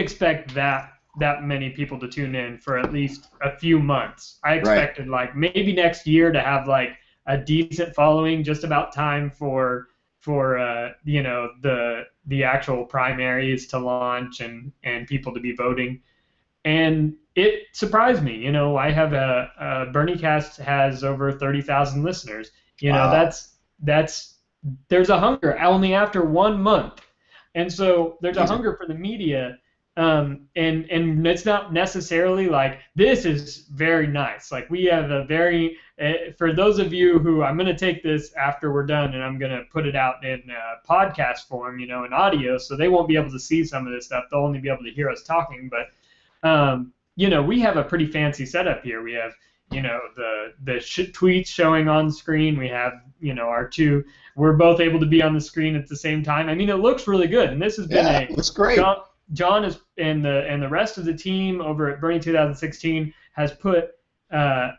expect that many people to tune in for at least a few months. I expected like maybe next year to have like a decent following, just about time for you know, the actual primaries to launch and people to be voting. And it surprised me. You know, I have a BernieCast has over 30,000 listeners. You know, Wow. that's there's a hunger only after 1 month, and so there's a Amazing. hunger for the media. And it's not necessarily like this is very nice. Like we have a very for those of you who I'm going to take this after we're done and I'm going to put it out in podcast form, you know, in audio, so they won't be able to see some of this stuff. They'll only be able to hear us talking, but you know, we have a pretty fancy setup here. We have, you know, the tweets showing on screen. We have, you know, we're both able to be on the screen at the same time. I mean, it looks really good, and this has been It looks great. John is and the rest of the team over at Bernie 2016 has put an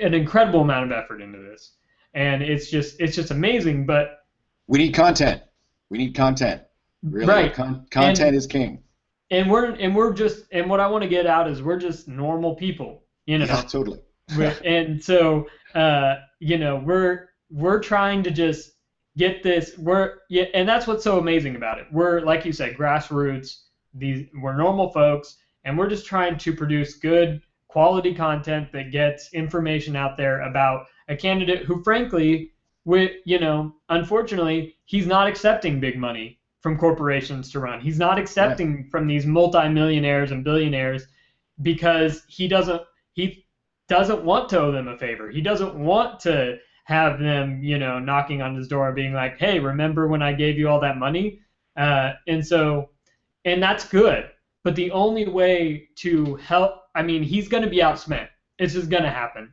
incredible amount of effort into this, and it's just amazing. But we need content. Really, right. Content is king. And what I want to get out is we're just normal people, you know. Yeah, totally. And so you know, we're trying to just get this. And that's what's so amazing about it. We're, like you said, grassroots. We're normal folks, and we're just trying to produce good quality content that gets information out there about a candidate who, frankly, you know, unfortunately, he's not accepting big money from corporations to run. He's not accepting from these multimillionaires and billionaires because he doesn't want to owe them a favor. He doesn't want to have them, you know, knocking on his door being like, hey, remember when I gave you all that money? And that's good. But the only way to help, I mean, he's going to be outspent. It's just going to happen.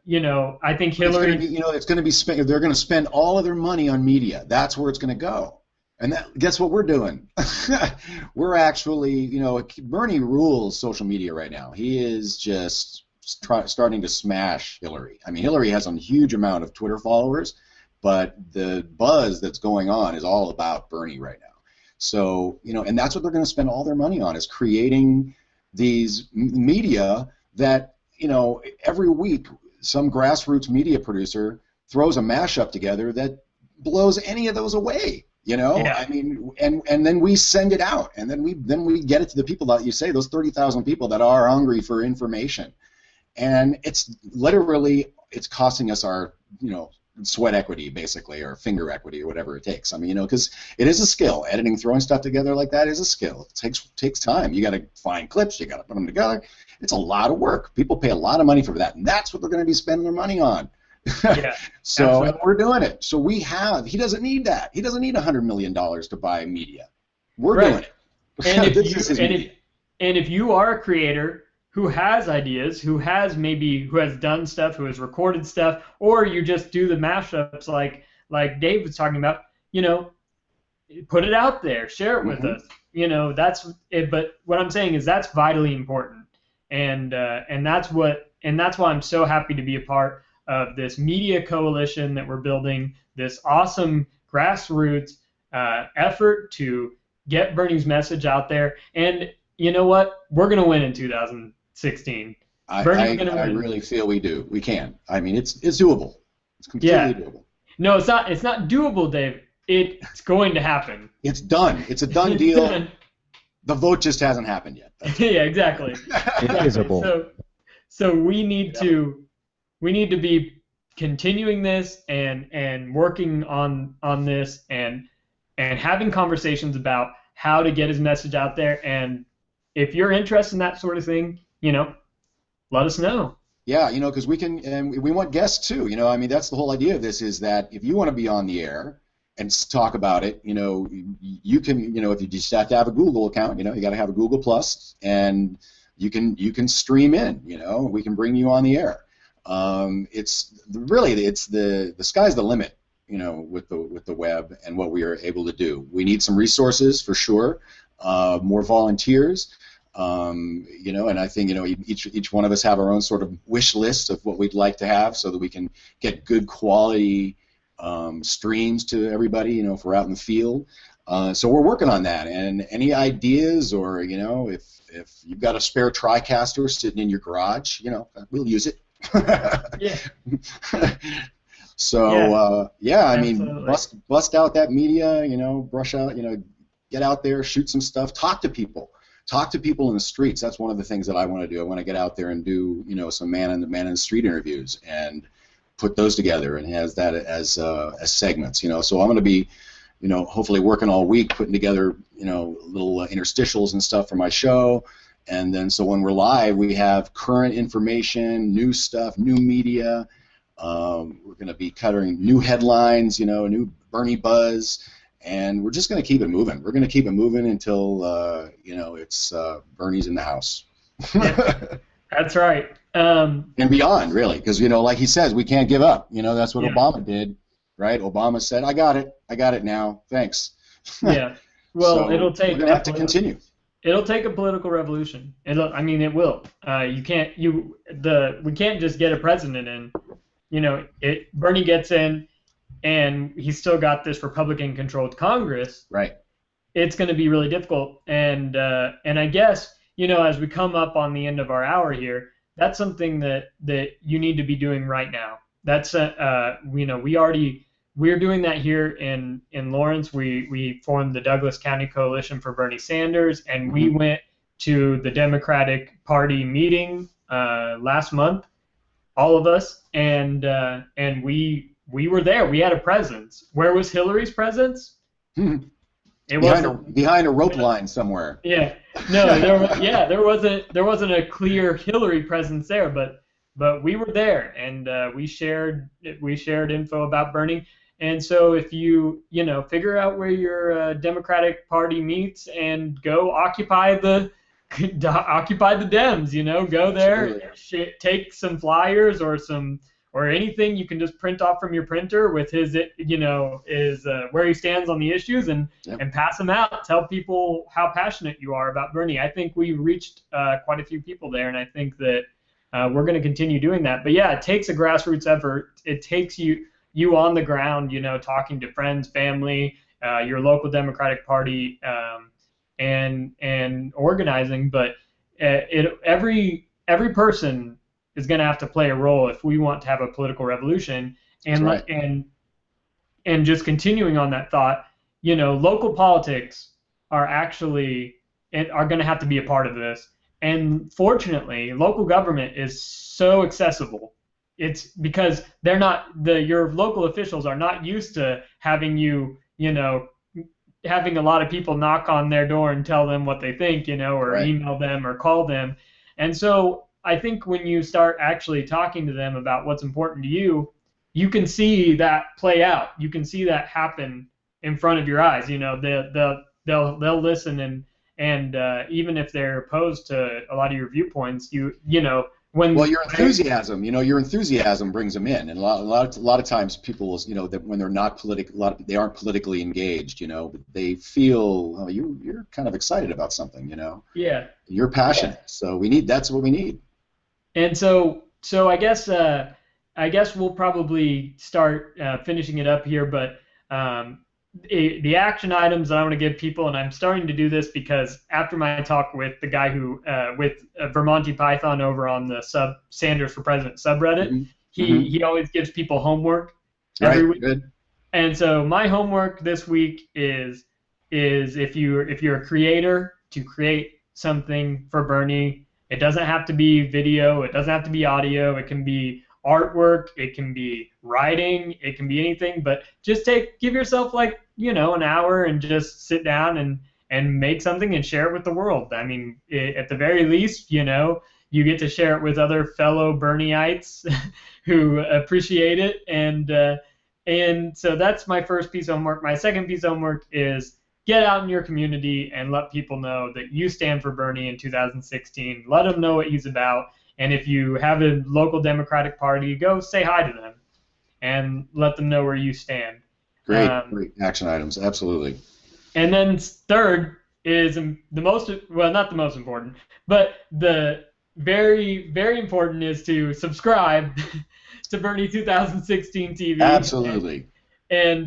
You know, I think Hillary. It's going to be spent. They're going to spend all of their money on media. That's where it's going to go. And guess what we're doing? We're actually, you know, Bernie rules social media right now. He is just starting to smash Hillary. I mean, Hillary has a huge amount of Twitter followers, but the buzz that's going on is all about Bernie right now. So, you know, and that's what they're going to spend all their money on, is creating these media that, you know, every week some grassroots media producer throws a mashup together that blows any of those away. You know, I mean, and then we send it out, and then we get it to the people that you say, those 30,000 people that are hungry for information, and it's costing us our, you know, sweat equity basically, or finger equity, or whatever it takes. I mean, you know, because it is a skill. Editing, throwing stuff together like that is a skill. It takes time. You got to find clips. You got to put them together. It's a lot of work. People pay a lot of money for that, and that's what they're going to be spending their money on. Yeah, so and we're doing it. So he doesn't need that. He doesn't need $100 million to buy media. We're doing it. And if you are a creator who has ideas, who has done stuff, who has recorded stuff, or you just do the mashups like Dave was talking about, you know, put it out there, share it with us. You know, that's it. But what I'm saying is that's vitally important, and that's why I'm so happy to be a part of this media coalition that we're building, this awesome grassroots effort to get Bernie's message out there. And you know what? We're going to win in 2016. I really feel we do. We can. I mean, it's doable. It's completely doable. No, it's not doable, Dave. It's going to happen. It's done. It's a done deal. Done. The vote just hasn't happened yet. Yeah, exactly. Invisible. So we need to be continuing this and working on this and having conversations about how to get his message out there. And if you're interested in that sort of thing, you know, let us know. Yeah, you know, because we can, and we want guests too. You know, I mean, that's the whole idea of this, is that if you want to be on the air and talk about it, you know, you can, you know, if you just have to have a Google account, you know, you got to have a Google Plus, and you can stream in. You know, we can bring you on the air. It's the sky's the limit, you know, with the web and what we are able to do. We need some resources for sure, more volunteers, you know, and I think, you know, each one of us have our own sort of wish list of what we'd like to have, so that we can get good quality streams to everybody, you know, if we're out in the field. So we're working on that, and any ideas, or, you know, if you've got a spare TriCaster sitting in your garage, you know, we'll use it. Yeah. So I mean, Absolutely. bust out that media, brush out, get out there, shoot some stuff, talk to people in the streets. That's one of the things that I want to do. I want to get out there and do, some man in the street interviews and put those together and has that as segments, So I'm going to be, hopefully working all week, putting together, little interstitials and stuff for my show. And then so when we're live, we have current information, new stuff, new media. We're going to be covering new headlines, new Bernie buzz, and we're just going to keep it moving. We're going to keep it moving until, it's Bernie's in the house. Yeah, that's right. And beyond, really, because, like he says, we can't give up. That's what Obama did, right? Obama said, I got it now, thanks. Yeah. Well, So it'll take. we're going to have to continue. It'll take a political revolution. It will. We can't just get a president in. Bernie gets in, and he's still got this Republican-controlled Congress. Right. It's going to be really difficult, and I guess as we come up on the end of our hour here, that's something that you need to be doing right now. That's we're doing that here in Lawrence. We formed the Douglas County Coalition for Bernie Sanders, and we went to the Democratic Party meeting last month, all of us, and we were there. We had a presence. Where was Hillary's presence? It behind a rope line somewhere. Yeah. No. There wasn't a clear Hillary presence there, but we were there, and we shared info about Bernie. And so if you figure out where your Democratic Party meets and go occupy the Dems, go there, take some flyers or anything you can just print off from your printer with his where he stands on the issues and pass them out. Tell people how passionate you are about Bernie. I think we reached quite a few people there, and I think that we're going to continue doing that. But yeah, it takes a grassroots effort. It takes you on the ground, talking to friends, family, your local Democratic Party, and organizing. But every person is going to have to play a role if we want to have a political revolution. And and just continuing on that thought, local politics are going to have to be a part of this. And fortunately, local government is so accessible. It's because they're not your local officials are not used to having having a lot of people knock on their door and tell them what they think, or email them or call them. And so I think when you start actually talking to them about what's important to you, you can see that play out. You can see that happen in front of your eyes. They'll listen and even if they're opposed to a lot of your viewpoints, your enthusiasm brings them in, and a lot of times people, that when they're not they aren't politically engaged, they feel you're kind of excited about something, Yeah. You're passionate, so that's what we need. And so I guess we'll probably start finishing it up here, but the action items that I want to give people, and I'm starting to do this because after my talk with the guy who with Vermonty Python over on the Sanders for President subreddit, he always gives people homework every week. Good. And so my homework this week is if you're a creator, to create something for Bernie. It doesn't have to be video. It doesn't have to be audio. It can be artwork. It can be writing. It can be anything. But just give yourself an hour and just sit down and make something and share it with the world. I mean, at the very least, you get to share it with other fellow Bernieites who appreciate it. And so that's my first piece of homework. My second piece of homework is get out in your community and let people know that you stand for Bernie in 2016. Let them know what he's about. And if you have a local Democratic Party, go say hi to them and let them know where you stand. Great action items, absolutely. And then third is not the most important, but the very, very important is to subscribe to Bernie 2016 TV. Absolutely. And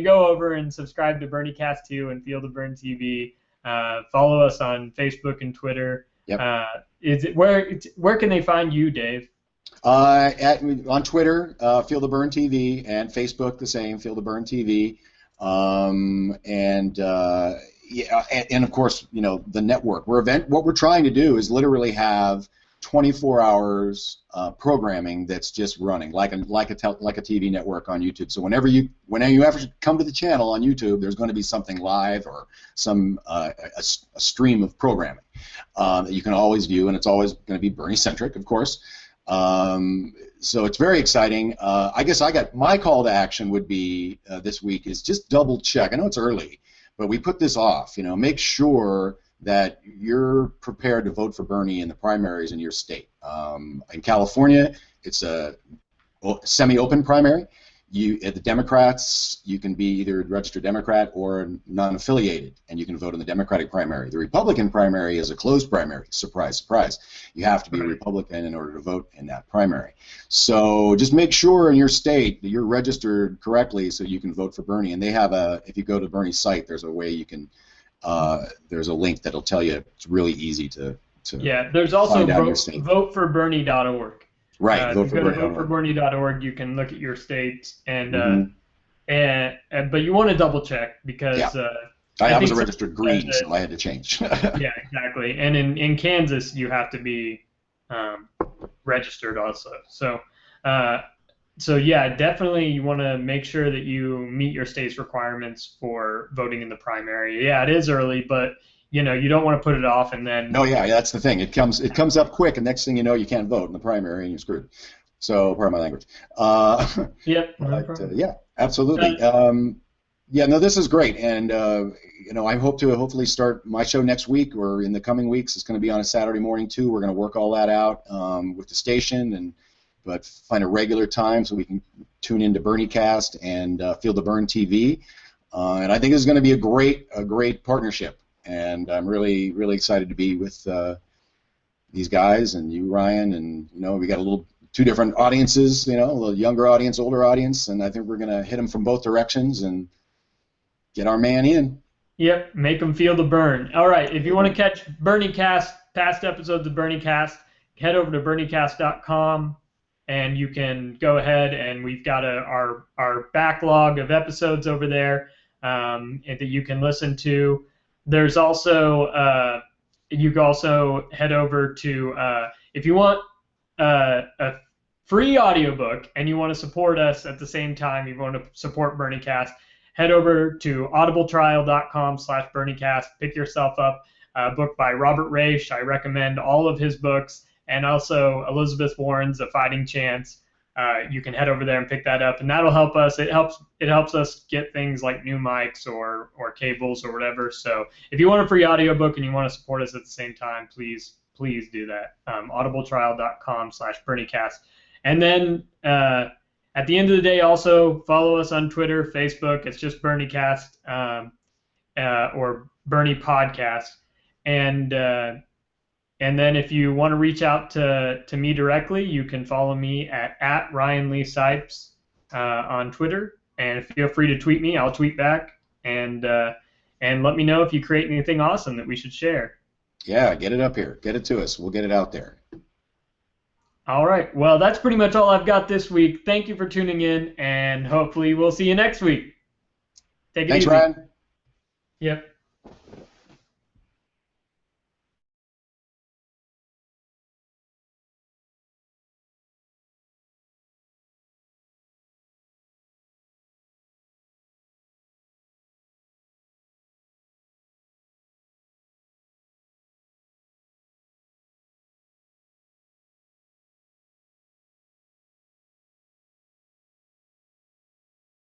go over and subscribe to BernieCast 2 and FeelTheBernTV. Follow us on Facebook and Twitter. Yep. Where can they find you, Dave? On Twitter, FeelTheBernTV, and Facebook the same, FeelTheBernTV, and of course, the network. What we're trying to do is literally have 24 hours programming that's just running like a TV network on YouTube. So whenever you ever come to the channel on YouTube, there's going to be something live or some a stream of programming that you can always view, and it's always going to be Bernie-centric, of course. So it's very exciting. I guess my call to action would be this week is just double check. I know it's early, but we put this off. Make sure that you're prepared to vote for Bernie in the primaries in your state. In California, it's a semi-open primary. At the Democrats, you can be either a registered Democrat or non-affiliated, and you can vote in the Democratic primary. The Republican primary is a closed primary. Surprise, surprise. You have to be a Republican in order to vote in that primary. So just make sure in your state that you're registered correctly so you can vote for Bernie. And they have if you go to Bernie's site, there's a way you can, there's a link that'll tell you. It's really easy to yeah, there's also voteforbernie.org. Right. Go to voteforbernie.org. You can look at your states, and but you want to double check because I was a registered Green, so I had to change. Yeah, exactly. And in Kansas, you have to be registered also. So yeah, definitely you want to make sure that you meet your state's requirements for voting in the primary. Yeah, it is early, but you don't want to put it off and then. No, yeah, that's the thing. It comes up quick, and next thing you know, you can't vote in the primary, and you're screwed. So, pardon my language. Yep. Yeah, absolutely. No, this is great, and I hope to hopefully start my show next week or in the coming weeks. It's going to be on a Saturday morning too. We're going to work all that out with the station, but find a regular time so we can tune into BernieCast and FeelTheBernTV, and I think this is going to be a great partnership. And I'm really, really excited to be with these guys and you, Ryan, and we got two different audiences, a little younger audience, older audience, and I think we're going to hit them from both directions and get our man in. Yep, make them feel the burn. All right, if you want to catch BernieCast, past episodes of BernieCast, head over to BernieCast.com, and you can go ahead, and we've got our backlog of episodes over there that you can listen to. There's also you can also head over to if you want a free audiobook and you want to support us at the same time, you want to support BernieCast, head over to audibletrial.com/BernieCast. Pick yourself up a book by Robert Raish. I recommend all of his books, and also Elizabeth Warren's A Fighting Chance. You can head over there and pick that up, and that'll help us. It helps us get things like new mics or cables or whatever. So if you want a free audiobook and you want to support us at the same time, please do that. audibletrial.com/BernieCast. And then at the end of the day, also follow us on Twitter, Facebook. It's just BernieCast or Bernie Podcast. And then if you want to reach out to me directly, you can follow me at Ryan Lee Sipes on Twitter. And feel free to tweet me. I'll tweet back. And let me know if you create anything awesome that we should share. Yeah, get it up here. Get it to us. We'll get it out there. All right. Well, that's pretty much all I've got this week. Thank you for tuning in, and hopefully we'll see you next week. Take it easy. Thanks, Ryan. Yep.